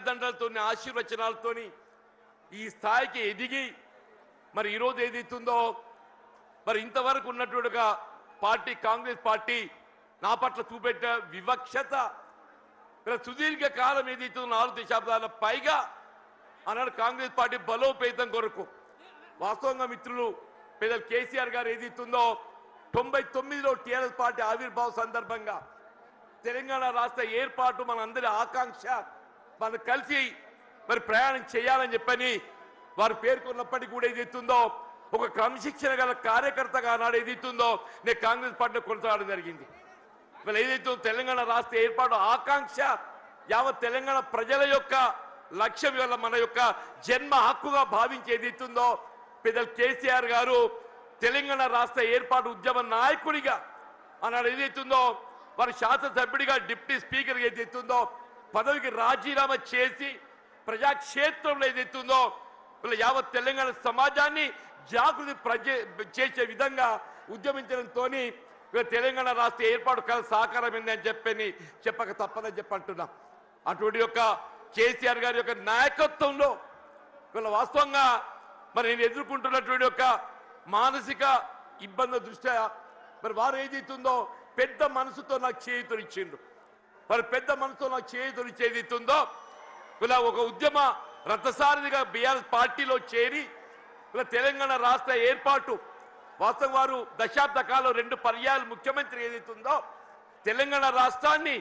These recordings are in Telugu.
దండలతో ఆశీర్వచనాలతో ఈ స్థాయికి ఎదిగి మరి ఈరోజు ఏదైతుందో మరి ఇంతవరకు ఉన్నట్టుగా పార్టీ కాంగ్రెస్ పార్టీ నా పట్ల చూపెట్టిన వివక్షత సుదీర్ఘ కాలం ఏదైతుందో 4 దశాబ్దాల పైగా అన్నాడు కాంగ్రెస్ పార్టీ బలోపేతం కొరకు వాస్తవంగా మిత్రులు పెద్దలు కేసీఆర్ గారు ఏదైతుందో 99లో టీఆర్ఎస్ పార్టీ ఆవిర్భావ సందర్భంగా తెలంగాణ రాష్ట్ర ఏర్పాటు మనందరి ఆకాంక్ష మనం కలిసి మరి ప్రయాణం చేయాలని చెప్పని వారు పేర్కొన్నప్పటికీ కూడా ఏదైతుందో ఒక క్రమశిక్షణ గల కార్యకర్తగా నాడు ఏదైతుందో నేను కాంగ్రెస్ పార్టీలో కొనసాగడం జరిగింది. మరి ఏదైతే తెలంగాణ రాష్ట్ర ఏర్పాటు ఆకాంక్ష యావత్ తెలంగాణ ప్రజల యొక్క లక్ష్యం వల్ల మన యొక్క జన్మ హక్కుగా భావించి ఏదైతుందో పెద్దలు కేసీఆర్ గారు తెలంగాణ రాష్ట్ర ఏర్పాటు ఉద్యమ నాయకుడిగా అన్నాడు ఏదైతుందో వారి శాసనసభ్యుడిగా డిప్యూటీ స్పీకర్ ఏదైతుందో పదవికి రాజీనామా చేసి ప్రజాక్షేత్రంలో ఏదైతుందో యావత్ తెలంగాణ సమాజాన్ని జాగృతి చేసే విధంగా ఉద్యమించడంతో తెలంగాణ రాష్ట్ర ఏర్పాటు కల సహకారమైంది అని చెప్పక తప్పదని చెప్పంటున్నా. అటువంటి యొక్క కేసీఆర్ గారి యొక్క నాయకత్వంలో వీళ్ళ వాస్తవంగా మరి నేను ఎదుర్కొంటున్నటువంటి యొక్క మానసిక ఇబ్బందుల దృష్ట్యా మరి వారు ఏదైతుందో పెద్ద మనసుతో నాకు చేయూతనిచ్చిండ్రు. మరి పెద్ద మనసుతో నాకు చేయూతనిచ్చేదితుందో ఇలా ఒక ఉద్యమ రథసారథిగా బీఆర్ఎస్ పార్టీలో చేరి ఇలా తెలంగాణ రాష్ట్ర ఏర్పాటు వాస్తవం వారు దశాబ్ద కాలం 2 పర్యాయాలు ముఖ్యమంత్రి ఏదైతుందో తెలంగాణ రాష్ట్రాన్ని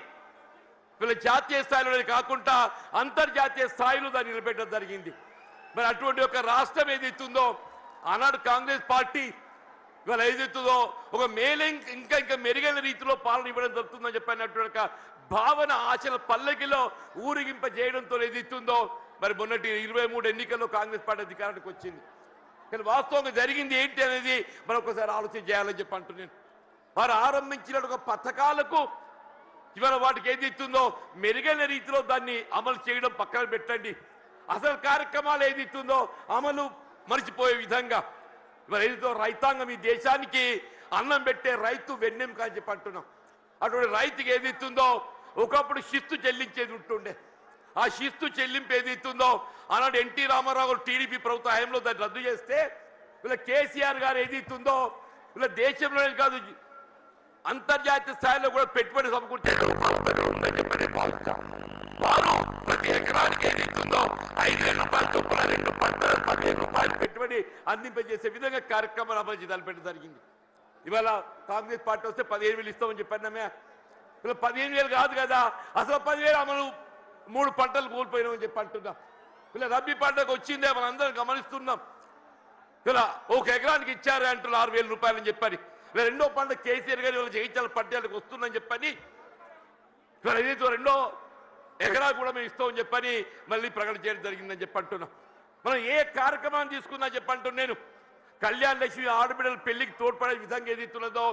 వీళ్ళ జాతీయ స్థాయిలో కాకుండా అంతర్జాతీయ స్థాయిలో దాన్ని నిలబెట్టడం జరిగింది. మరి అటువంటి ఒక రాష్ట్రం ఏదైతుందో ఆనాడు కాంగ్రెస్ పార్టీ ఇవాళ ఏదైతుందో ఒక ఇంకా మెరుగైన రీతిలో పాలన ఇవ్వడం జరుగుతుందని చెప్పినటువంటి భావన ఆశల పల్లకిలో ఊరిగింప చేయడంతో ఏదైతుందో మరి మొన్నటి 23 ఎన్నికల్లో కాంగ్రెస్ పార్టీ అధికారానికి వచ్చింది. కానీ వాస్తవంగా జరిగింది ఏంటి అనేది మనం ఒకసారి ఆలోచన చేయాలని చెప్పి అంటున్నాను. వారు ఆరంభించిన పథకాలకు ఇవాళ వాటికి ఏదైతుందో మెరుగైన రీతిలో దాన్ని అమలు చేయడం పక్కన పెట్టండి, అసలు కార్యక్రమాలు ఏదైతుందో అమలు మర్చిపోయే విధంగా ఇవాళ ఏదైతే రైతాంగం ఈ దేశానికి అన్నం పెట్టే రైతు వెన్నెం కాని చెప్పి అంటున్నాం. అటువంటి రైతుకి ఏదైతుందో ఒకప్పుడు శిస్తు చెల్లించేది ఉంటుండే, ఆ శిస్తు చెల్లింపు ఏదైతుందో ఆనాడు ఎన్టీ రామారావు గారు టీడీపీ ప్రభుత్వ హయాంలో దాన్ని రద్దు చేస్తే వీళ్ళ కేసీఆర్ గారు ఏదైతుందో వీళ్ళ దేశంలోనే కాదు అంతర్జాతీయ స్థాయిలో కూడా పెట్టుబడి సమకూర్చే పెట్టుబడి అందింపజేసే విధంగా కార్యక్రమాలు అమలు తలపెట్టడం జరిగింది. ఇవాళ కాంగ్రెస్ పార్టీ వస్తే 15,000 ఇస్తామని చెప్పానమే, ఇలా 15,000 కాదు కదా, అసలు 10,000 అమలు 3 పంటలు కోల్పోయినామని చెప్పి అంటున్నాం. ఇలా రబీ పంటకు వచ్చిందే మనం అందరం గమనిస్తున్నాం. ఇలా 1 ఎకరానికి ఇచ్చారు అంటున్నారు 6,000 రూపాయలని చెప్పని. ఇలా 2వ పంట కేసీఆర్ గారి జయించాల పట్టణాలకు వస్తుందని చెప్పని ఇలా ఏదైతే 2వ ఎకరా కూడా మేము ఇస్తామని చెప్పని మళ్ళీ ప్రకటన చేయడం జరిగిందని చెప్పి అంటున్నాం. మనం ఏ కార్యక్రమాన్ని తీసుకున్నా చెప్పంటున్నాను నేను, కళ్యాణ లక్ష్మి ఆడబిడ్డల పెళ్లికి తోడ్పడే విధంగా ఏదైతున్నదో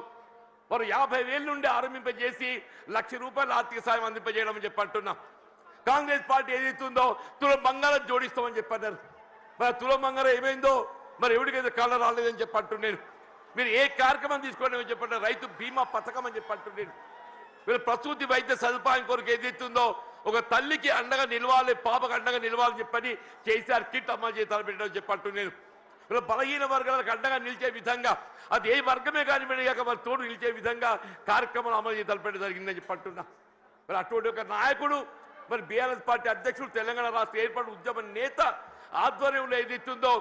వారు 50,000 నుండి ఆరంభింపజేసి 1,00,000 రూపాయల ఆర్థిక సాయం అందింపజేయడం అని చెప్పంటున్నాం. కాంగ్రెస్ పార్టీ ఏదైతుందో తులం బంగారం జోడిస్తామని చెప్పన్నారు. మరి తులం బంగారం ఏమైందో మరి ఎవరికైతే కాళ్ళ రాలేదని చెప్పంటున్నాను. మీరు ఏ కార్యక్రమం తీసుకోండి చెప్పండి, రైతు బీమా పథకం అని చెప్పంటున్నాను. మీరు ప్రసూతి వైద్య సదుపాయం కొరకు ఏదైతుందో ఒక తల్లికి అండగా నిలవాలి, పాపకు అండగా నిలవాలని చెప్పని కేసీఆర్ కిట్ అమలు చేసి తలపెట్టడం చెప్పంటున్నాను. ఇలా బలహీన వర్గాలకు అండగా నిలిచే విధంగా అది ఏ వర్గమే కానీ వెళ్ళాక మరి తోడు నిలిచే విధంగా కార్యక్రమాలు అమలు చేసి తలపెట్టడం జరిగిందని చెప్పంటున్నా. మరి అటువంటి ఒక నాయకుడు మరి బీఆర్ఎస్ పార్టీ అధ్యక్షుడు తెలంగాణ రాష్ట్ర ఏర్పాటు ఉద్యమ నేత ఆధ్వర్యంలో ఏదైతుందో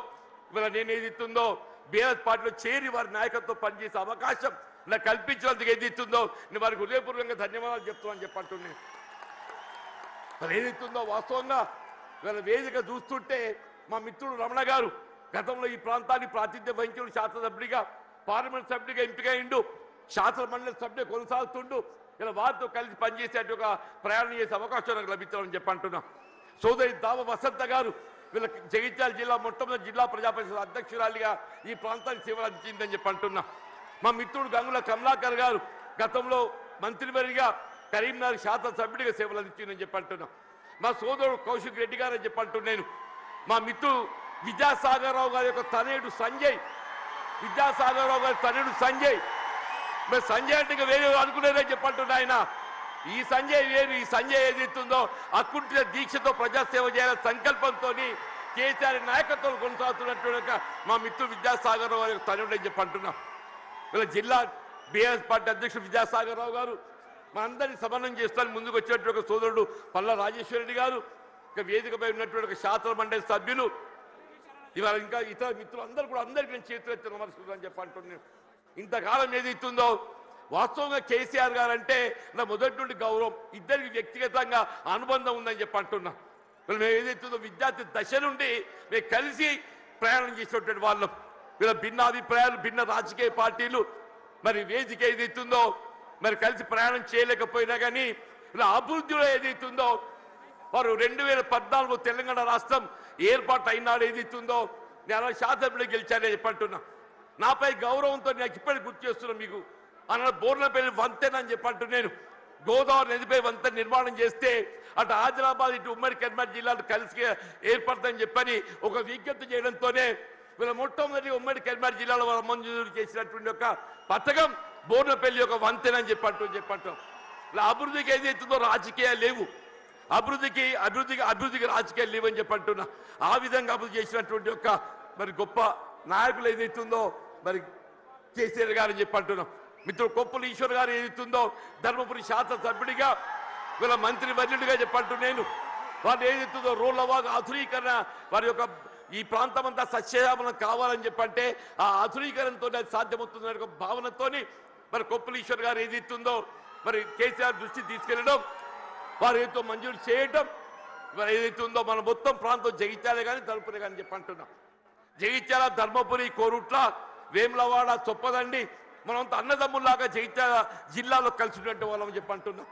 ఇవాళ నేను ఏదైతుందో బీఆర్ఎస్ పార్టీలో చేరి వారి నాయకత్వం పనిచేసే అవకాశం నాకు కల్పించినందుకు ఏదైతుందో నేను వారికి హృదయపూర్వకంగా ధన్యవాదాలు చెప్తామని చెప్పంటున్నాను. మరి ఏదైతుందో వాస్తవంగా ఇవాళ వేదిక చూస్తుంటే మా మిత్రుడు రమణ గారు గతంలో ఈ ప్రాంతాన్ని ప్రాతినిధ్యం వహించిన శాసనసభ్యుడిగా పార్లమెంట్ సభ్యుడిగా ఎంపికైండు, శాసన మండలి సభ్యుడిగా కొనసాగుతుండు. ఇలా వారితో కలిసి పనిచేసే ఒక ప్రయాణం చేసే అవకాశం నాకు లభించాలని చెప్పంటున్నాం. సోదరి దావ వసంత గారు వీళ్ళ జగిత్యాల జిల్లా మొట్టమొదటి జిల్లా ప్రజా పరిషత్ అధ్యక్షురాలిగా ఈ ప్రాంతానికి సేవలు అందించిందని చెప్పంటున్నాం. మా మిత్రుడు గంగుల కమలాకర్ గారు గతంలో మంత్రివర్గిగా కరీంనగర్ శాసనసభ్యుడిగా సేవలు అందించిందని చెప్పంటున్నాం. మా సోదరుడు కౌశిక్ రెడ్డి గారు అని చెప్పంటున్నాను. మా మిత్రుడు విద్యాసాగరరావు గారి యొక్క తనయుడు సంజయ్, విద్యాసాగరరావు గారి తనయుడు సంజయ్, మరి సంజయ్ అంటే వేరే అనుకునేదని చెప్పంటున్నా. ఆయన ఈ సంజయ్ వేరు. ఈ సంజయ్ ఏదైతుందో అకుంఠిత దీక్షతో ప్రజాసేవ చేయాలని సంకల్పంతో కేసీఆర్ నాయకత్వం కొనసాగుతున్నట్టు మా మిత్రుడు విద్యాసాగర్ రావు గారి తనుడని చెప్పి అంటున్నాం. వీళ్ళ జిల్లా బీఆర్ఎస్ పార్టీ అధ్యక్షుడు విద్యాసాగర్ రావు గారు మనందరినీ సమన్వయం చేస్తానికి ముందుకు వచ్చినటువంటి ఒక సోదరుడు పల్లా రాజేశ్వరరెడ్డి గారు, ఇక వేదికపై ఉన్నటువంటి ఒక శాసన మండలి సభ్యులు, ఇవాళ ఇంకా ఇతర మిత్రులు అందరూ కూడా అందరికీ నేను చేతులు ఎత్తి నమస్కరిస్తానని చెప్పి అంటున్నాను. ఇంతకాలం ఏదైతుందో వాస్తవంగా కేసీఆర్ గారు అంటే నా మొదటి నుండి గౌరవం, ఇద్దరికి వ్యక్తిగతంగా అనుబంధం ఉందని చెప్పి అంటున్నా. మేము ఏదైతుందో విద్యార్థి దశ నుండి మేము కలిసి ప్రయాణం చేసినటువంటి వాళ్ళం. వీళ్ళ భిన్న అభిప్రాయాలు, భిన్న రాజకీయ పార్టీలు, మరి వేదిక ఏదైతుందో మరి కలిసి ప్రయాణం చేయలేకపోయినా కానీ ఇలా అభివృద్ధిలో ఏదైతుందో వారు 2014 తెలంగాణ రాష్ట్రం ఏర్పాటు అయినాడు ఏదైతుందో నేను శాసనసభ్యులు గెలిచానని చెప్పంటున్నా. నాపై గౌరవంతో నాకు ఇప్పటికి గుర్తు చేస్తున్నాను మీకు. అన్న బోర్లపల్లి వంతెనని చెప్పంటూ నేను గోదావరి నదిపై వంతెన నిర్మాణం చేస్తే అటు ఆదిలాబాద్ ఇటు ఉమ్మడి కరీంనగర్ జిల్లాలు కలిసి ఏర్పడతాయని చెప్పని ఒక విజ్ఞప్తి చేయడంతోనే వీళ్ళ మొట్టమొదటి ఉమ్మడి కరీంనగర్ జిల్లాలో మంజూరు చేసినటువంటి ఒక పథకం బోర్లపల్లి ఒక వంతెన అని చెప్పంటాం. ఇలా అభివృద్ధికి ఏదైతుందో రాజకీయాలు లేవు, అభివృద్ధికి రాజకీయాలు లేవని చెప్పంటున్నా. ఆ విధంగా అభివృద్ధి చేసినటువంటి ఒక మరి గొప్ప నాయకులు ఏదైతుందో మరి కేసీఆర్ గారు అని చెప్పంటున్నాం. మిత్రుడు కొప్పుల ఈశ్వర్ గారు ఏదైతుందో ధర్మపురి శాసనసభ్యుడిగా వీళ్ళ మంత్రి వర్యుడిగా చెప్పంటూ నేను వాళ్ళు ఏదైతుందో రోడ్లవాగు ఆధునీకరణ వారి యొక్క ఈ ప్రాంతం అంతా సస్యశ్యామలం కావాలని చెప్పంటే ఆ ఆధునీకరణతో అది సాధ్యమవుతుందనే ఒక భావనతోని మరి కొప్పుల ఈశ్వర్ గారు ఏదైతుందో మరి కేసీఆర్ దృష్టి తీసుకెళ్ళడం, వారు ఏదో మంజూరు చేయటం, మరి ఏదైతే ఉందో మన మొత్తం ప్రాంతం జగిత్యాలే కానీ ధర్మపురి కానీ చెప్పంటున్నాం. జగిత్యాల, ధర్మపురి, కోరుట్ల, వేములవాడ, చొప్పదండి మనంతా అన్నదమ్ముల్లాగా జగిత్యాల జిల్లాలో కలిసినటువంటి వాళ్ళని చెప్పంటున్నాం.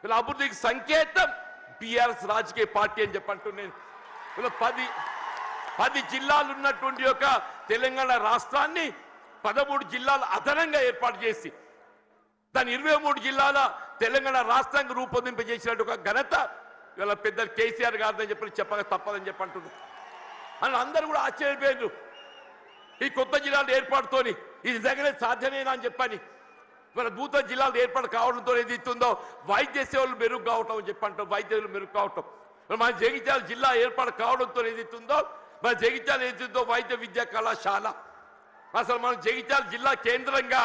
ఇలా అభివృద్ధికి సంకేతం బీఆర్ఎస్ రాజకీయ పార్టీ అని చెప్పంటున్నాను. ఇలా 10 జిల్లాలు ఉన్నటువంటి ఒక తెలంగాణ రాష్ట్రాన్ని 13 జిల్లాలు అదనంగా ఏర్పాటు చేసి దాని 23 జిల్లాల తెలంగాణ రాష్ట్రానికి రూపొందింపజేసినట్టు ఒక ఘనత ఇలా పెద్ద కేసీఆర్ గారిని చెప్పక తప్పదని చెప్పంటున్నారు. అని అందరూ కూడా ఆశ్చర్యపోయారు ఈ కొత్త జిల్లాల ఏర్పాటుతోని. ఇది నిజంగానే సాధ్యమేనా అని చెప్పని ఇవాళ నూతన జిల్లాలు ఏర్పాటు కావడంతో ఏదైతుందో వైద్య సేవలు మెరుగు కావటం అని చెప్పంటాం. వైద్య సేవలు మెరుగు కావటం మన జగిత్యాల జిల్లా ఏర్పాటు కావడంతో ఏదైతుందో మన జగిత్యాల ఏదైతుందో వైద్య విద్యా కళాశాల, అసలు మన జగిత్యాల జిల్లా కేంద్రంగా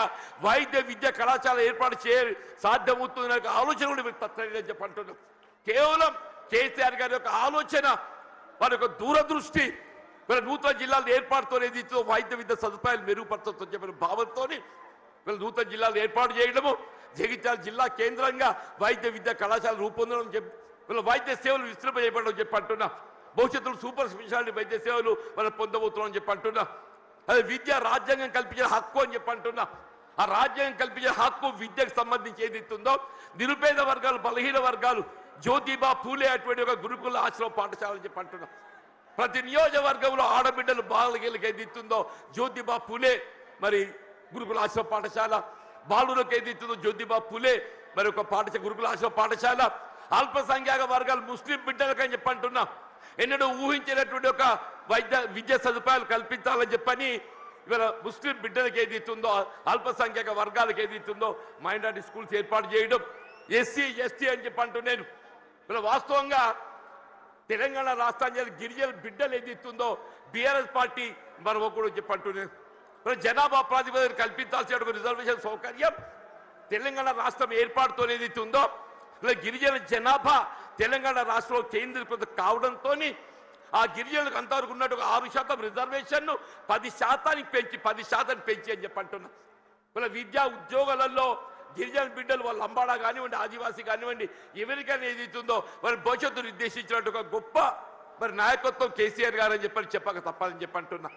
వైద్య విద్యా కళాశాల ఏర్పాటు సాధ్యమవుతుందనే ఆలోచన కూడా మీరు తప్పని చెప్పంటున్నాం. కేవలం కేసీఆర్ గారి యొక్క ఆలోచన, వారి యొక్క దూరదృష్టి, వీళ్ళ నూతన జిల్లాలు ఏర్పాటుతో ఏదైతే వైద్య విద్య సదుపాయాలు మెరుగుపరచొచ్చని చెప్పిన భావంతో వీళ్ళ నూతన జిల్లాలు ఏర్పాటు చేయడము, జగిత్యాల జిల్లా కేంద్రంగా వైద్య విద్యా కళాశాల రూపొందడం, వీళ్ళ వైద్య సేవలు విస్తృంపజేయబడడం చెప్పంటున్నా. భవిష్యత్తులో సూపర్ స్పెషాలిటీ వైద్య సేవలు మనం పొందబోతున్నాం చెప్పంటున్నా. అదే విద్య రాజ్యాంగం కల్పించిన హక్కు అని చెప్పంటున్నా. ఆ రాజ్యాంగం కల్పించిన హక్కు విద్యకు సంబంధించి ఏదైతుందో నిరుపేద వర్గాలు, బలహీన వర్గాలు, జ్యోతిబా పూలే అటువంటి ఒక గురుకుల ఆశ్రమ పాఠశాల అని చెప్పంటున్నా. ప్రతి నియోజకవర్గంలో ఆడబిడ్డలు బాలకి ఏదైతుందో జ్యోతిబా పూలే మరి గురుకుల ఆశ్రమ పాఠశాల, బాలులకు ఏదైతుందో జ్యోతిబా పూలే మరి ఒక పాఠశాల గురుకుల ఆశ్రమ పాఠశాల, అల్పసంఖ్యాక వర్గాలు ముస్లిం బిడ్డలకు అని చెప్పంటున్నా. ఎన్నడూ ఊహించినటువంటి ఒక విద్యా సదుపాయాలు కల్పించాలని చెప్పని ఇవాళ ముస్లిం బిడ్డలకు ఏదైతుందో అల్పసంఖ్యాక వర్గాలకు ఏదైతుందో మైనారిటీ స్కూల్స్ ఏర్పాటు చేయడం, ఎస్సీ ఎస్టీ అని చెప్పంటూ నేను ఇలా వాస్తవంగా తెలంగాణ రాష్ట్రానికి గిరిజన బిడ్డలు ఏదైతుందో బీఆర్ఎస్ పార్టీ మరో కూడా చెప్పంటూ నేను జనాభా ప్రాతిపదికన కల్పించాల్సిన రిజర్వేషన్ సౌకర్యం తెలంగాణ రాష్ట్రం ఏర్పాటుతో ఏదైతుందో ఇలా గిరిజన జనాభా తెలంగాణ రాష్ట్రంలో కేంద్రీకృతం కావడంతో ఆ గిరిజనులకు అంతవరకు ఉన్నట్టు 6% రిజర్వేషన్ను 10% పెంచి అని చెప్పంటున్నా. ఇలా విద్యా ఉద్యోగాలలో గిరిజన బిడ్డలు వాళ్ళ లంబాడా కానివ్వండి, ఆదివాసీ కానివ్వండి, ఎవరికైనా ఏదైతుందో వారి భవిష్యత్తు నిర్దేశించినట్టు ఒక గొప్ప మరి నాయకత్వం కేసీఆర్ గారు అని చెప్పక తప్పదని చెప్పంటున్నా.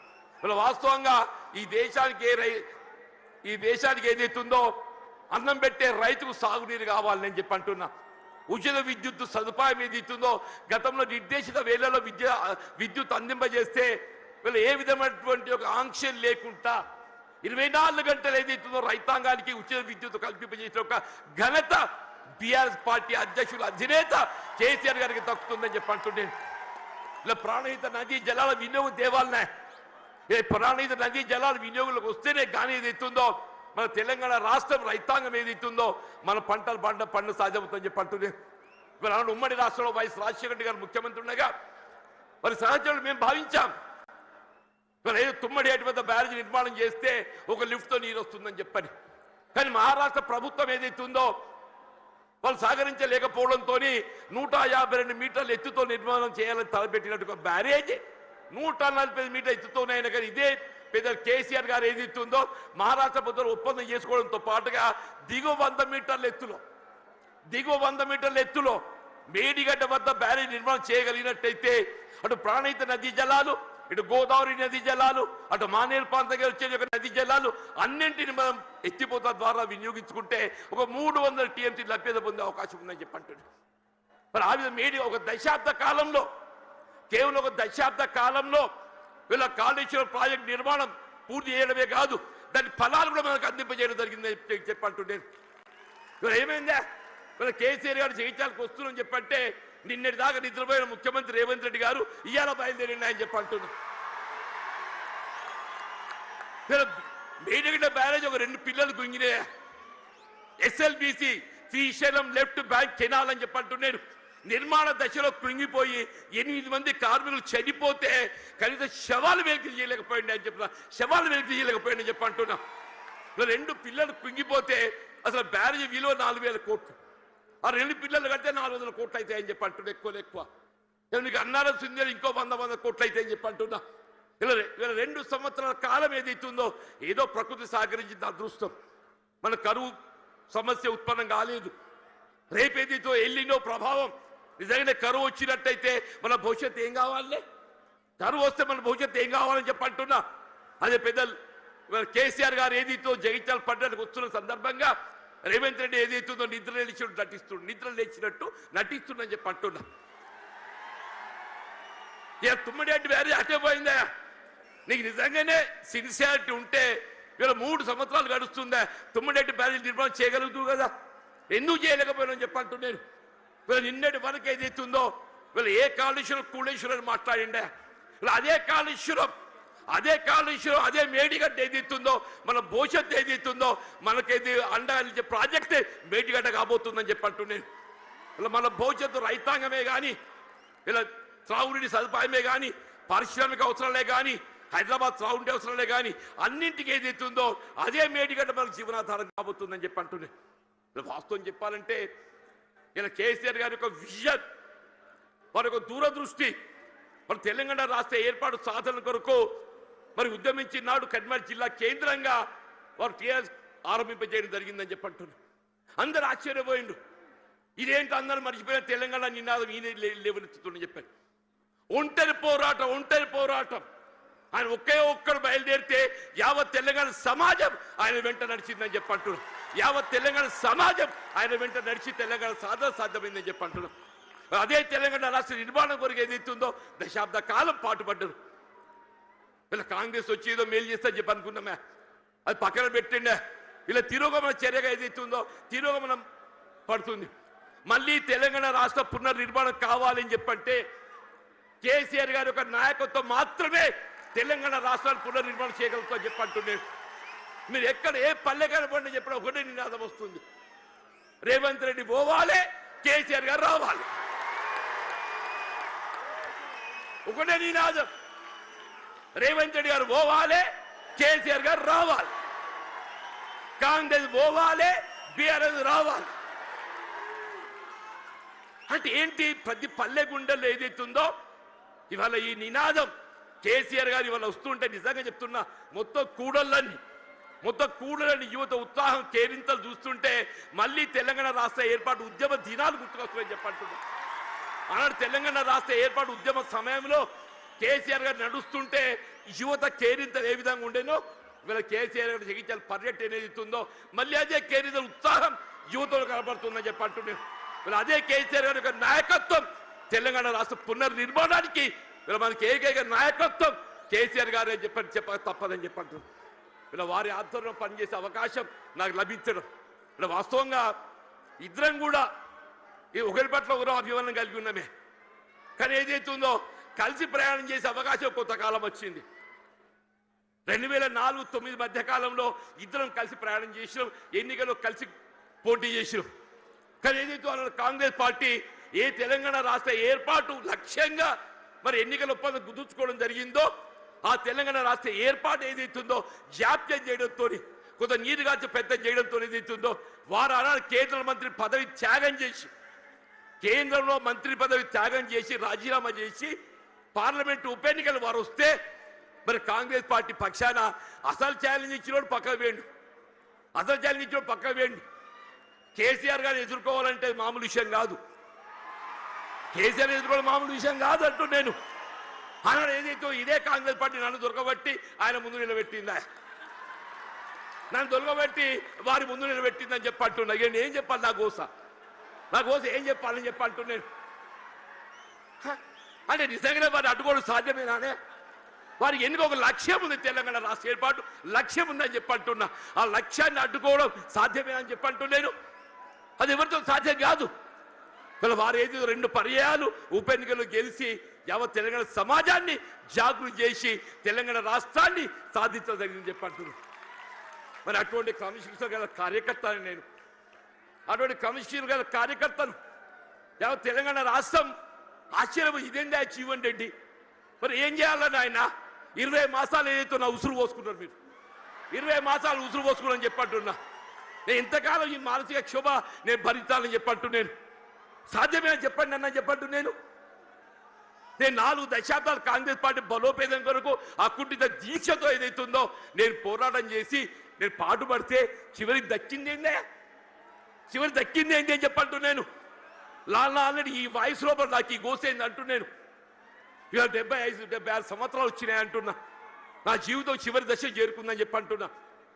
ఇలా వాస్తవంగా ఈ దేశానికి ఏదైతుందో అన్నం పెట్టే రైతుకు సాగునీరు కావాలని చెప్పంటున్నా. ఉచిత విద్యుత్ సదుపాయం ఏదైతుందో గతంలో నిర్దేశిత వేళలో విద్యుత్ అందింపజేస్తే వీళ్ళు ఏ విధమైనటువంటి ఒక ఆంక్షలు లేకుండా 24 గంటలు ఏదైతుందో రైతాంగానికి ఉచిత విద్యుత్ కల్పింపజేసిన ఒక ఘనత బీఆర్ఎస్ పార్టీ అధ్యక్షుల అధినేత కేసీఆర్ గారికి దక్కుతుందని చెప్పంటున్నాను. ఇలా ప్రాణహిత నదీ జలాల వినియోగం తేవాలనే, ప్రాణహిత నదీ జలాల వినియోగంలోకి వస్తేనే కానీ ఏదైతుందో మన తెలంగాణ రాష్ట్రం రైతాంగం ఏదైతుందో మన పంటలు పండు సాధ్యమవుతుందని చెప్పి అంటుంది. మరి ఉమ్మడి రాష్ట్రంలో వైఎస్ రాజశేఖర రెడ్డి గారు ముఖ్యమంత్రి ఉండగా మరి సహచరులు మేము భావించాం మరి ఏదో తుమ్మడి ఏటి వద్ద బ్యారేజ్ నిర్మాణం చేస్తే ఒక లిఫ్ట్తో నీరు వస్తుందని చెప్పని. కానీ మహారాష్ట్ర ప్రభుత్వం ఏదైతుందో వాళ్ళు సహకరించలేకపోవడంతో 152 మీటర్ల ఎత్తుతో నిర్మాణం చేయాలని తలపెట్టినట్టు బ్యారేజ్ 145 మీటర్ల ఎత్తుతోనైనా కానీ ఇదే పెద్ద కేసీఆర్ గారు ఏదైతుందో మహారాష్ట్ర ప్రభుత్వం ఒప్పందం చేసుకోవడంతో పాటుగా దిగువ 100 మీటర్ల ఎత్తులో మేడిగడ్డ వద్ద బ్యారేజ్ నిర్మాణం చేయగలిగినట్టయితే అటు ప్రాణహిత నదీ జలాలు, ఇటు గోదావరి నదీ జలాలు, అటు మానేరు ప్రాంతంగా వచ్చే నదీ జలాలు అన్నింటిని మనం ఎత్తిపోత ద్వారా వినియోగించుకుంటే ఒక 300 టీఎంసీ లభ్యత పొందే అవకాశం ఉందని చెప్పంటున్నాడు. మరి ఆ విధంగా మేడి ఒక దశాబ్ద కాలంలో కేవలం ఒక దశాబ్ద కాలంలో వీళ్ళ కాళేశ్వరం ప్రాజెక్ట్ నిర్మాణం పూర్తి చేయడమే కాదు దాని ఫలాలు కూడా మనకు అందింపజేయడం జరిగిందని చెప్పంటున్నాను. ఇవాళ ఏమైందా మన కేసీఆర్ గారు జయించాలకు వస్తున్నారని చెప్పంటే నిన్నటి దాకా నిద్రపోయిన ముఖ్యమంత్రి రేవంత్ రెడ్డి గారు ఇవాళ బయలుదేరిండి అని చెప్పంటున్నారు. మేడిగడ్డ బ్యారేజ్ ఒక 2 పిల్లలు గుంగినే SLBC Srisailam left bank canal అని చెప్పంటున్నారు. నిర్మాణ దశలో కృంగిపోయి 8 మంది కార్మికులు చనిపోతే కనీసం శవాలు వెలికి చేయలేకపోయింది అని చెప్తున్నా. శవాలు వెలికి చేయలేకపోయింది అని చెప్పంటున్నా. 2 పిల్లలు కృంగిపోతే అసలు బ్యారేజ్ విలువ 4000 కోట్లు. ఆ 2 పిల్లలు కడితే 400 కోట్లు అవుతాయి అని చెప్పి అంటున్నా. ఎక్కువ మీకు అన్నారం సింధేలు ఇంకో 100 కోట్లు అవుతాయి అని చెప్పి అంటున్నా. ఇలా 2 సంవత్సరాల కాలం ఏదైతుందో ఏదో ప్రకృతి సహకరించింది అదృష్టం. మన కరువు సమస్య ఉత్పన్నం కాలేదు. రేపేదైతో ఎల్లినో ప్రభావం నిజంగానే కరువు వచ్చినట్టయితే మన భవిష్యత్తు ఏం కావాలి? కరువు వస్తే మన భవిష్యత్తు ఏం కావాలని చెప్పి అంటున్నా. అదే పెద్దలు కేసీఆర్ గారు ఏదైతే జగిత్యాల పట్టణానికి వస్తున్న సందర్భంగా రేవంత్ రెడ్డి ఏదైతుందో నిద్ర లేచినట్టు నటిస్తుందని చెప్పి అంటున్నా. ఇక తుమ్మడి బ్యారేజ్ అటే పోయిందా? నీకు నిజంగానే సిన్సియారిటీ ఉంటే వీళ్ళ 3 సంవత్సరాలు గడుస్తుందా తుమ్మడి బ్యారేజ్ నిర్మాణం చేయగలుగుతూ కదా? ఎందుకు చేయలేకపోయినా చెప్పి అంటున్నాను. వీళ్ళు నిన్నటి వరకు ఏదైతుందో వీళ్ళు ఏ కాళేశ్వరం కూళేశ్వరం మాట్లాడిండే వీళ్ళు అదే మేడిగడ్డ ఏదైతుందో మన భవిష్యత్తు ఏదైతుందో మనకేది అండగా ప్రాజెక్టే మేడిగడ్డ కాబోతుందని చెప్పి అంటున్నాను. ఇలా మన భవిష్యత్తు రైతాంగమే కానీ ఇలా త్రాగునీటి సదుపాయమే కానీ పారిశ్రామిక అవసరాలే కానీ హైదరాబాద్ త్రాగుండే అవసరాలే కానీ అన్నింటికి ఏదైతుందో అదే మేడిగడ్డ మనకు జీవనాధారం కాబోతుందని చెప్పి అంటున్నాను. వాస్తవం చెప్పాలంటే ఇలా కేసీఆర్ గారి యొక్క విజన్, వారి యొక్క దూరదృష్టి, మరి తెలంగాణ రాష్ట్ర ఏర్పాటు సాధన కొరకు మరి ఉద్యమించిన నాడు కరీంనగర్ జిల్లా కేంద్రంగా వారు టీఆర్ఎస్ ఆరంభింపజేయడం జరిగిందని చెప్పి అంటున్నారు. అందరూ ఆశ్చర్యపోయిండు. ఇదేంటి అందరూ మర్చిపోయిన తెలంగాణ నినాదం ఈయన లేవనెత్తుతుందని చెప్పారు. ఒంటరి పోరాటం ఆయన ఒక్కడు బయలుదేరితే యావత్ తెలంగాణ సమాజం ఆయన వెంట నడిచిందని చెప్పి అంటున్నారు. యావత్ తెలంగాణ సమాజం ఆయన వెంట నడిచి తెలంగాణ సాధ్యమైందని చెప్పి అంటున్నారు. అదే తెలంగాణ రాష్ట్ర నిర్మాణం కొరకు ఏదైతుందో దశాబ్ద కాలం పాటుపడ్డారు. వీళ్ళ కాంగ్రెస్ వచ్చి ఏదో మేలు చేస్తా చెప్పి అనుకున్నామే, అది పక్కన పెట్టిండే. వీళ్ళ తిరోగమన చర్యగా ఏదైతుందో తిరోగమనం పడుతుంది. మళ్ళీ తెలంగాణ రాష్ట్ర పునర్నిర్మాణం కావాలని చెప్పంటే కేసీఆర్ గారి యొక్క నాయకత్వం మాత్రమే తెలంగాణ రాష్ట్రాన్ని పునర్నిర్మాణం చేయగలుగుతా చెప్పంటున్నారు. మీరు ఎక్కడ ఏ పల్లె కనపడినా చెప్పిన ఒకటే నినాదం వస్తుంది, రేవంత్ రెడ్డి పోవాలి, కేసీఆర్ గారు రావాలి. ఒకటే నినాదం, రేవంత్ రెడ్డి గారు పోవాలి, కేసీఆర్ గారు రావాలి. కాంగ్రెస్ పోవాలి, బీఆర్ఎస్ రావాలి. అంటే ఏంటి? ప్రతి పల్లె గుండెల్లో ఏదైతుందో ఇవాళ ఈ నినాదం కేసీఆర్ గారు ఇవాళ వస్తుంటే నిజంగా చెప్తున్నా మొత్తం కూడలని యువత ఉత్సాహం కేరింతలు చూస్తుంటే మళ్ళీ తెలంగాణ రాష్ట్ర ఏర్పాటు ఉద్యమ దినాలు గుర్తుకొస్తాయని చెప్పంటున్నా. ఆనాడు తెలంగాణ రాష్ట్ర ఏర్పాటు ఉద్యమ సమయంలో కేసీఆర్ గారు నడుస్తుంటే యువత కేరింతలు ఏ విధంగా ఉండేనో ఇవాళ కేసీఆర్ గారు జగిత్యాల పర్యటన ఏదైతుందో మళ్ళీ అదే కేరింతల ఉత్సాహం యువతలో కనబడుతుందని చెప్పంటున్నాను. ఇలా అదే కేసీఆర్ గారి యొక్క నాయకత్వం తెలంగాణ రాష్ట్ర పునర్నిర్మాణానికి ఇలా మనకి ఏకైక నాయకత్వం కేసీఆర్ గారే చెప్పక తప్పదని చెప్పంటున్నారు. ఇలా వారి ఆధ్వర్యంలో పనిచేసే అవకాశం నాకు లభించడం ఇలా వాస్తవంగా ఇద్దరం కూడా ఈ ఒకరి పట్ల ఒకరో అభిమానం కలిగి ఉన్నామే. కానీ ఏదైతుందో కలిసి ప్రయాణం చేసే అవకాశం కొంతకాలం వచ్చింది. 2004-9 మధ్య కాలంలో ఇద్దరం కలిసి ప్రయాణం చేసినాం, ఎన్నికల్లో కలిసి పోటీ చేసినాం. కానీ ఏదైతే కాంగ్రెస్ పార్టీ ఏ తెలంగాణ రాష్ట్ర ఏర్పాటు లక్ష్యంగా మరి ఎన్నికల ఒప్పందం కుదుర్చుకోవడం జరిగిందో, ఆ తెలంగాణ రాష్ట్ర ఏర్పాటు ఏదైతుందో జాప్యం చేయడంతో, కొంత నీరుగాచి పెద్ద చేయడంతో ఏదైతుందో వారు అనాడు కేంద్ర మంత్రి పదవి త్యాగం చేసి, కేంద్రంలో మంత్రి పదవి త్యాగం చేసి రాజీనామా చేసి పార్లమెంటు ఉప ఎన్నికలు వారు వస్తే మరి కాంగ్రెస్ పార్టీ పక్షాన అసలు ఛాలెంజ్ ఇచ్చినోడు పక్కకు వేయండి, అసలు ఛాలెంజ్ ఇచ్చినోడు పక్కకు వేయండి. కేసీఆర్ గారిని ఎదుర్కోవాలంటే మామూలు విషయం కాదు, కేసీఆర్ ఎదుర్కోవడం మామూలు విషయం కాదు అంటూ నేను అన్నాడు. ఏదైతే ఇదే కాంగ్రెస్ పార్టీ నన్ను దొరకబట్టి ఆయన ముందు నిలబెట్టిందా, నన్ను దొరకబెట్టి వారి ముందు నిలబెట్టిందని చెప్పి అంటున్నా. ఇక నేను ఏం చెప్పాలి, నా కోస ఏం చెప్పాలని చెప్పి అంటున్నాను. అంటే నిజంగానే వారిని అడ్డుకోవడం సాధ్యమేనానే? వారికి ఎందుకు ఒక లక్ష్యం ఉంది, తెలంగాణ రాష్ట్ర ఏర్పాటు లక్ష్యం ఉందని చెప్పి అంటున్నా. ఆ లక్ష్యాన్ని అడ్డుకోవడం సాధ్యమేనని చెప్పి అంటున్నాను. అది ఎవరితో సాధ్యం కాదు. వారు ఏది 2 పర్యాయాలు ఉప ఎన్నికలు గెలిచి యావత్ తెలంగాణ సమాజాన్ని జాగృతి చేసి తెలంగాణ రాష్ట్రాన్ని సాధించదగిందని చెప్పి అంటున్నాను. మరి అటువంటి కమిషన్ గల కార్యకర్తని నేను, అటువంటి కమిషన్ గల కార్యకర్తను యావత్ తెలంగాణ రాష్ట్రం ఆశ్చర్యం. ఇదేంటి జీవన్ రెడ్డి మరి ఏం చేయాలని ఆయన 20 మాసాలు ఏదైతే నా ఉసురు పోసుకున్నారు, మీరు 20 మాసాలు ఉసురు పోసుకున్నారని చెప్పంటున్నా. నేను ఇంతకాలం ఈ మానసిక క్షోభ నేను భరించాలని చెప్పంటు నేను సాధ్యమేనని చెప్పండి అన్న చెప్పంటు నేను 4 దశాబ్దాలు కాంగ్రెస్ పార్టీ బలోపేతం కొరకు అకుంఠిత దీక్షతో ఏదైతుందో నేను పోరాటం చేసి నేను పాటుపడితే చివరికి దక్కింది ఏందే, చివరి దక్కింది ఏంటి అని చెప్పంటు నేను. ఆల్రెడీ ఈ వాయిస్ లోపల నాకు ఈ గోసేంది అంటూ నేను ఇవాళ 75-76 సంవత్సరాలు వచ్చినాయి అంటున్నా. నా జీవితం చివరి దశ చేరుకుందని చెప్పి అంటున్నా.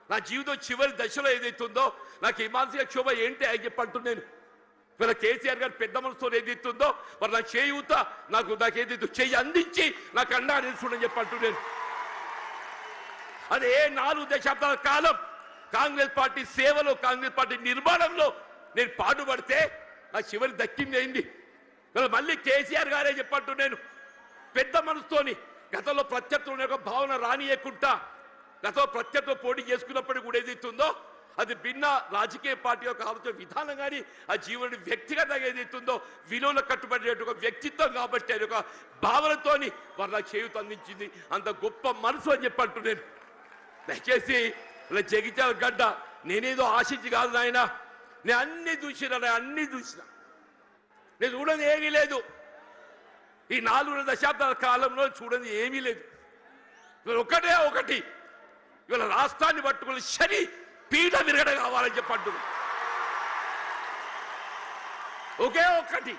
నా జీవితం చివరి దశలో ఏదైతుందో నాకు ఈ మానసిక క్షోభ ఏంటి అని చెప్పి అంటున్నాను. ఇవాళ కేసీఆర్ గారు పెద్ద మనసుతో ఏదైతుందో మరి నా చేయూత నాకు ఏదైతే చెయ్యి అందించి నాకు అండా నిలుచుండని చెప్పి అంటున్నాను. అదే 4 దశాబ్దాల కాలం కాంగ్రెస్ పార్టీ సేవలో, కాంగ్రెస్ పార్టీ నిర్మాణంలో నేను పాటుపడితే నా చివరి దక్కింది అయింది. మళ్ళీ కేసీఆర్ గారే చెప్పట్టు నేను పెద్ద మనసుతోని గతంలో ప్రత్యర్థుల యొక్క భావన రానియకుండా గతంలో ప్రత్యర్థులు పోటీ చేసుకున్నప్పటికీ కూడా ఏదైతుందో అది భిన్న రాజకీయ పార్టీ యొక్క ఆలోచన విధానం కానీ ఆ జీవన వ్యక్తిగతంగా ఏదైతుందో విలువలకు కట్టుబడే ఒక వ్యక్తిత్వం కాబట్టి అది ఒక భావనతోని వారు నాకు చేయూత అందించింది. అంత గొప్ప మనసు అని చెప్పట్టు నేను. దయచేసి ఇలా జగిత్యాల గడ్డ నేనేదో ఆశించి కాదు నాయన, నేను అన్ని చూసిన నేను చూడని ఏమీ లేదు. ఈ 4 దశాబ్దాల కాలంలో చూడని ఏమీ లేదు. ఇవాళ ఒకటి ఇవాళ రాష్ట్రాన్ని పట్టుకుని శని పీఠ విరగడ కావాలని చెప్పంటు ఒకే ఒకటి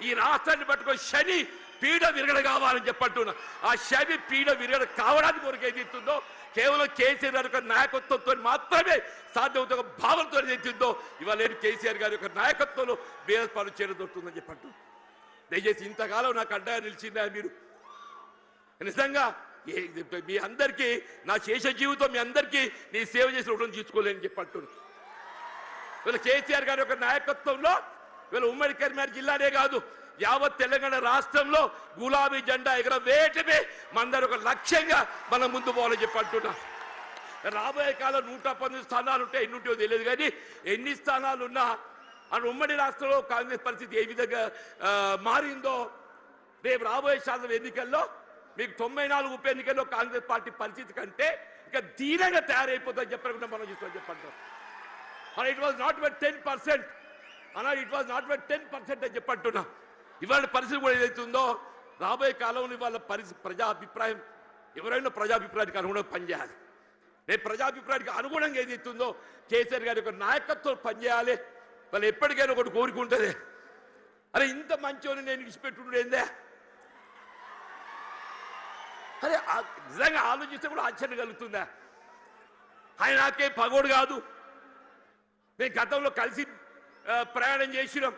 ఈ రాష్ట్రాన్ని పట్టుకొని శని పీఠ విరగడ కావాలని చెప్పంటున్నా. ఆ శని పీఠ విరగడ కావడానికి కొరకు ఏదైతుందో కేవలం కేసీఆర్ గారి యొక్క నాయకత్వంతో మాత్రమే సాధ్యమవుతున్న భావనతో ఏదైతుందో ఇవాళ కేసీఆర్ గారి యొక్క నాయకత్వంలో బీఆర్ఎస్ పార్టీ చేరదొరుకుతుందని చెప్పంటు. దయచేసి ఇంతకాలం నాకు అడ్డగా నిలిచిందా మీరు? నిజంగా మీ అందరికీ నా శేష జీవితం మీ అందరికీ నీ సేవ చేసి రుణం తీసుకోలేని చెప్పంటున్నాను. వీళ్ళ కేసీఆర్ గారి యొక్క నాయకత్వంలో వీళ్ళ ఉమ్మడి కరీంనగర్ జిల్లానే కాదు యావత్ తెలంగాణ రాష్ట్రంలో గులాబీ జెండా ఎగరవేయటమే మనందరూ ఒక లక్ష్యంగా మనం ముందు పోవాలని చెప్పంటున్నా. రాబోయే కాలం 119 స్థానాలు ఉంటే ఎన్ని ఉంటాయో తెలియదు, కానీ ఎన్ని స్థానాలు ఉన్నా అని ఉమ్మడి రాష్ట్రంలో కాంగ్రెస్ పరిస్థితి ఏ విధంగా మారిందో రేపు రాబోయే శాసన ఎన్నికల్లో మీకు 94 ఉప ఎన్నికల్లో కాంగ్రెస్ పార్టీ పరిస్థితి కంటే ఇక ధీరంగా తయారైపోతుందని చెప్పకుండా మనం చూస్తామని చెప్పంటాం. అలా ఇట్ వాజ్ నాట్ బట్ 10% అలా ఇట్ వాజ్ నాట్ బట్ 10% అని చెప్పంటున్నా. ఇవాళ పరిస్థితి కూడా ఏదైతుందో రాబోయే కాలంలో ఇవాళ ప్రజాభిప్రాయం ఎవరైనా ప్రజాభిప్రాయానికి అనుగుణంగా పనిచేయాలి. రేపు ప్రజాభిప్రాయానికి అనుగుణంగా ఏదైతుందో కేసీఆర్ గారి యొక్క నాయకత్వం పనిచేయాలి. వాళ్ళు ఎప్పటికైనా ఒకటి కోరుకుంటుంది, అరే ఇంత మంచోని నేను విడిచిపెట్టుకుంటే ఏందే, అరే నిజంగా ఆలోచిస్తే కూడా ఆశ్చర్యం కలుగుతుందా? ఆయన నాకే పగోడు కాదు, మేము గతంలో కలిసి ప్రయాణం చేసినాం.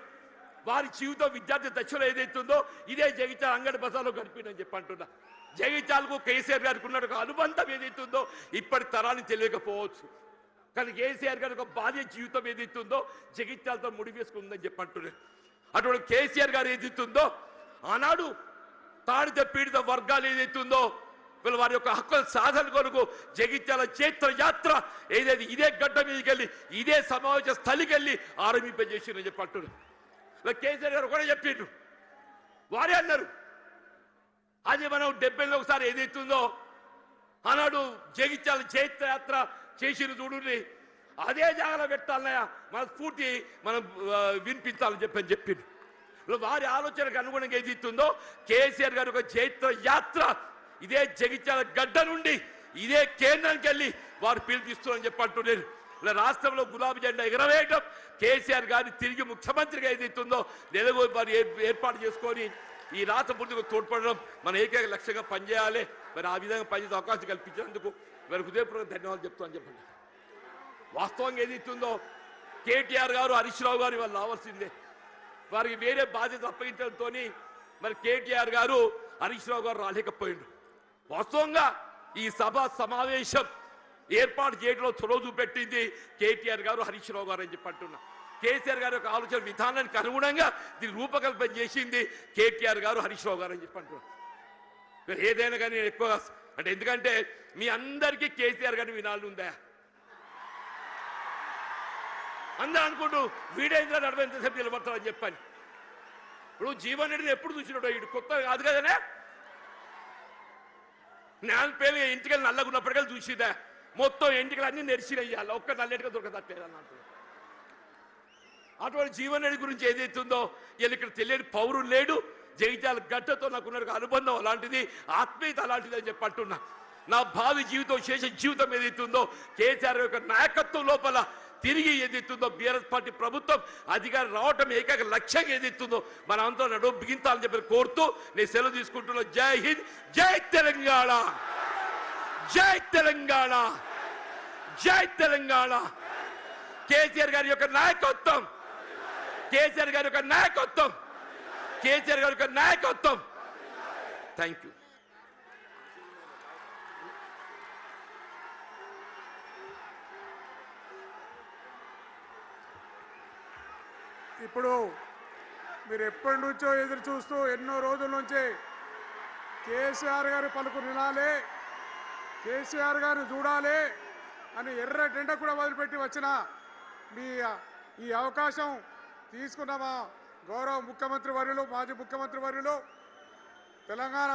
వారి జీవితం విద్యార్థి దశలో ఏదైతుందో ఇదే జగిత్యాల అంగడి బజార్లో గడిపినని చెప్పి అంటున్నా. జగిత్యాలకు కేసీఆర్ గారికి ఉన్న ఒక అనుబంధం ఏదైతుందో ఇప్పటి తరాన్ని తెలియకపోవచ్చు, కానీ కేసీఆర్ గారి ఒక బాల్య జీవితం ఏదైతుందో జగిత్యాలతో ముడివేసుకుందని చెప్పి అంటున్నారు. అటువంటి కేసీఆర్ గారు ఏదైతుందో ఆనాడు తాడిత పీడిత వర్గాలు ఏదైతుందో వీళ్ళు వారి యొక్క హక్కుల సాధన కొరకు జగిత్యాల చైత్ర యాత్ర ఏదైతే ఇదే గడ్డ మీదకి వెళ్ళి ఇదే సమావేశ స్థలికి వెళ్ళి ఆరంభింపజేసిందని చెప్పి అంటున్నారు. కేసీఆర్ గారు కూడా చెప్పిండ్రు, వారే అన్నారు అది మనం 70లో ఒకసారి ఏదైతుందో ఆనాడు జగిత్యాల చైత్ర యాత్ర చేసిన చూడుని అదే జాగాలో పెట్టాలన్నయ్య, మన స్ఫూర్తి మనం వినిపించాలని చెప్పిండ్రు. వారి ఆలోచనకు అనుగుణంగా ఏదైతుందో కేసీఆర్ గారి ఒక చైత్ర యాత్ర ఇదే జగిత్యాల గడ్డ నుండి ఇదే కేంద్రానికి వెళ్ళి వారు పిలుపునిస్తున్నారని చెప్పి అంటున్నారు. ఇలా రాష్ట్రంలో గులాబీ జెండా ఎగరవేయడం, కేసీఆర్ గారిని తిరిగి ముఖ్యమంత్రిగా ఏదైతుందో నెలగో వారు ఏర్పాటు చేసుకొని ఈ రాష్ట్ర పూర్తిగా తోడ్పడడం మన ఏకైక లక్ష్యంగా పనిచేయాలి. మరి ఆ విధంగా పనిచేసే అవకాశం కల్పించినందుకు మరి హృదయపూర్వక ధన్యవాదాలు చెప్తామని చెప్పండి. వాస్తవంగా ఏదైతుందో కేటీఆర్ గారు హరీష్ రావు గారు వాళ్ళు రావాల్సిందే, వారికి వేరే బాధ్యత అప్పగించడంతో మరి కేటీఆర్ గారు హరీష్ రావు గారు రాలేకపోయిండ్రు. వాస్తవంగా ఈ సభ సమావేశం ఏర్పాటు చేయడంలో చొరవ చూపెట్టింది కేటీఆర్ గారు హరీష్ రావు గారు అని చెప్పి అంటున్నా. కేసీఆర్ గారి యొక్క ఆలోచన విధానానికి అనుగుణంగా దీన్ని రూపకల్పన చేసింది కేటీఆర్ గారు హరీష్ రావు గారు అని చెప్పి అంటున్నారు. ఏదైనా కానీ ఎక్కువ అంటే ఎందుకంటే మీ అందరికీ కేసీఆర్ గారిని వినాలని ఉందా? అందరూ అనుకుంటూ వీడేంద్ర నడవ ఎంతసేపు నిలబడతారని చెప్పని. ఇప్పుడు జీవన్ రెడ్డిని ఎప్పుడు చూసినాడు, ఇటు కొత్త కాదు కదనే. నేను పేరు ఇంటికి నల్లగున్నప్పటికీ చూసిదా మొత్తం ఎంటికలు అన్ని నెరిసినయ్యాలి, ఒక్క నల్లెట్టుగా దొరకదట్లేదు అన్నట్టు. అటువంటి జీవన్ రెడ్డి గురించి ఏదైతుందో వీళ్ళు ఇక్కడ తెలియని పౌరులు లేడు. జగిత్యాల గడ్డతో నాకున్న అనుబంధం అలాంటిది, ఆత్మీయత అలాంటిది అని చెప్పి అంటున్నా. నా భావి జీవితం శేష జీవితం ఏదైతుందో కేసీఆర్ యొక్క నాయకత్వం లోపల తిరిగి ఏదైతుందో బీఆర్ఎస్ పార్టీ ప్రభుత్వం అధికారం రావటం ఏకైక లక్ష్యంగా ఏదైతుందో మన అంతా నడువు బిగించాలని చెప్పి కోరుతూ నేను సెలవు తీసుకుంటున్నా. జై హింద్, జై తెలంగాణ, జై తెలంగాణ, జై తెలంగాణ. కేసీఆర్ గారి యొక్క నాయకత్వం, కేసీఆర్ గారి యొక్క నాయకత్వం, కేసీఆర్ గారి యొక్క నాయకత్వం. Thank you. ఇప్పుడు మీరు ఎప్పటి నుంచో ఎదురు చూస్తూ ఎన్నో రోజుల నుంచి కేసీఆర్ గారి పలుకు వినాలి, కేసీఆర్ గారిని చూడాలి అని ఎర్ర టెండ కూడా వదిలిపెట్టి వచ్చిన మీ ఈ అవకాశం తీసుకున్న మా గౌరవ ముఖ్యమంత్రి వర్యులు, మాజీ ముఖ్యమంత్రి వర్యులు, తెలంగాణ